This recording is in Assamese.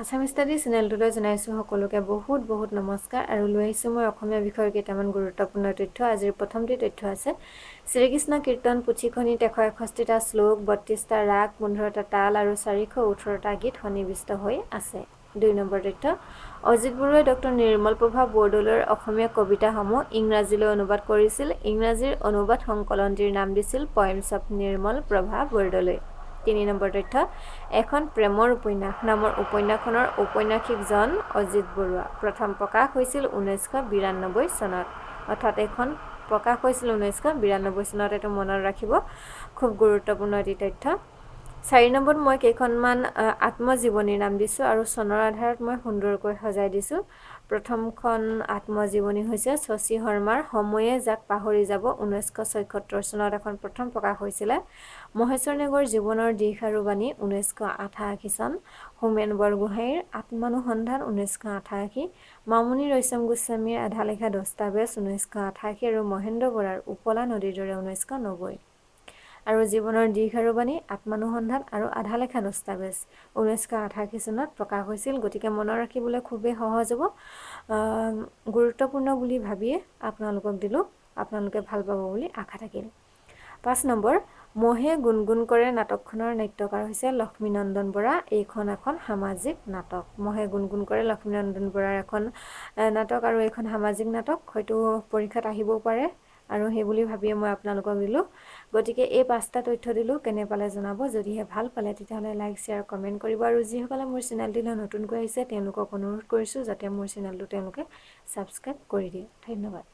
আসাম ষ্টাডি চেনেলটোলৈ জনাইছোঁ সকলোকে বহুত বহুত নমস্কাৰ আৰু লৈ আহিছোঁ মই অসমীয়া বিষয়ৰ কেইটামান গুৰুত্বপূৰ্ণ তথ্য। আজিৰ প্ৰথমটি তথ্য আছে শ্ৰীকৃষ্ণ কীৰ্তন পুথিখনিত 161টা শ্লোক, 32টা ৰাগ, 15টা তাল আৰু 418টা গীত সন্নিৱিষ্ট হৈ আছে। 2 নম্বৰ তথ্য, অজিত বৰুৱাই ডক্টৰ নিৰ্মল প্ৰভা বৰদলৈৰ অসমীয়া কবিতাসমূহ ইংৰাজীলৈ অনুবাদ কৰিছিল। ইংৰাজীৰ অনুবাদ সংকলনটিৰ নাম দিছিল পয়েমছ অফ নিৰ্মল প্ৰভা বৰদলৈ। 3 নম্বৰ তথ্য, এখন প্ৰেমৰ উপন্যাস নামৰ উপন্যাসখনৰ ঔপন্যাসিকজন অজিত বৰুৱা। প্ৰথম প্ৰকাশ হৈছিল 1992 চনত, অৰ্থাৎ এখন প্ৰকাশ হৈছিল 1992 চনত। এইটো মনত ৰাখিব, খুব গুৰুত্বপূৰ্ণ এটি তথ্য। 4 নম্বৰত মই কেইখনমান আত্মজীৱনীৰ নাম দিছোঁ আৰু চনৰ আধাৰত মই সুন্দৰকৈ সজাই দিছোঁ। প্ৰথমখন আত্মজীৱনী হৈছে শশী শৰ্মাৰ সময়ে যাক পাহৰি যাব, 1974 চনত এখন প্ৰথম প্ৰকাশ হৈছিলে। মহেশ্বৰ নেওগৰ জীৱনৰ দিশ আৰু বাণী, 1988 চন। হোমেন বৰগোহাঁইৰ আত্মানুসন্ধান, 1988। মামণি ৰয়ছম গোস্বামীৰ আধা লেখা দস্তাবেজ, 1988 আৰু মহেন্দ্ৰ বৰাৰ উপলা নদীৰ দৰে, 1990। আৰু জীৱনৰ দিশ আৰু বাণী, আত্মানুসন্ধান আৰু আধা লেখা দস্তাবেজ 1988 চনত প্ৰকাশ হৈছিল। গতিকে মনত ৰাখিবলৈ খুবেই সহজ হ'ব, গুৰুত্বপূৰ্ণ বুলি ভাবিয়ে আপোনালোকক দিলোঁ। আপোনালোকে ভাল পাব বুলি আশা থাকিল। 5 নম্বৰ, মহে গুণগুণ কৰে নাটকখনৰ নাট্যকাৰ হৈছে লক্ষ্মীনন্দন বৰা। এইখন এখন সামাজিক নাটক। মহে গুণগুণ কৰে লক্ষ্মীনন্দন বৰাৰ এখন নাটক আৰু এইখন সামাজিক নাটক। হয়তো পৰীক্ষাত আহিবও পাৰে আৰু সেই বুলি ভাবিয়ে মই আপোনালোকক দিলোঁ। গতিকে এই 5টা তথ্য দিলোঁ। কেনে পালে জনাব। যদিহে ভাল পালে তেতিয়াহ'লে লাইক, শ্বেয়াৰ, কমেণ্ট কৰিব। আৰু যিসকলে মোৰ চেনেলটিলৈ নতুনকৈ আহিছে তেওঁলোকক অনুৰোধ কৰিছোঁ যাতে মোৰ চেনেলটো তেওঁলোকে ছাবস্ক্ৰাইব কৰি দিয়ে। ধন্যবাদ।